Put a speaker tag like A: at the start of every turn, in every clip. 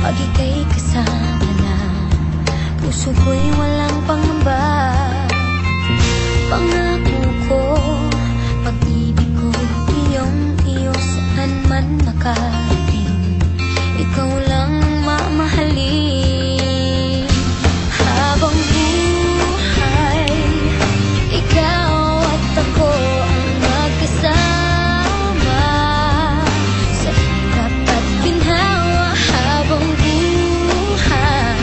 A: Pag ika'y kasama na, puso ko'y walang pangamba. Pangako ko, pag-ibig ko'y iyong-iyo saan man nakarating. Ikaw lang ang mamahalin. Habang buhay, ikaw at ako ang magkasama sa hirap at ginhawa. Habang buhay,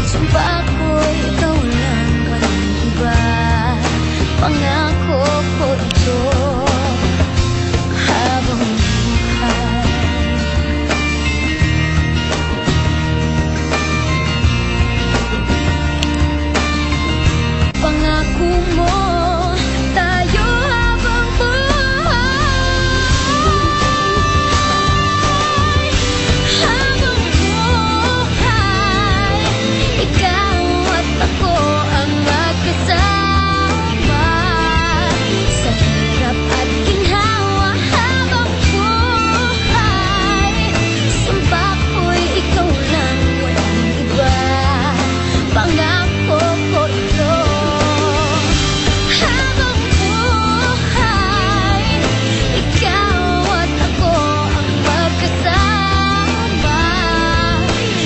A: sumpa ko'y ikaw lang, walang iba. Pangako ko ito. Habang buhay, pangako mo tayo habang buhay. Habang buhay, ikaw at ako ang magkasama sa hirap at ginhawa. Habang buhay, sumpa ko'y ikaw lang, walang iba. Pangako ko ito. Habang buhay, ikaw at ako ang magkasama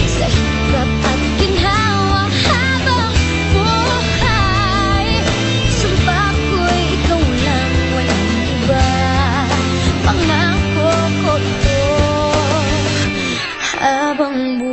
A: sa hirap at ginhawa. Habang buhay, sumpa ko'y ikaw lang, walang iba. Pangako ko ito. Habang buhay.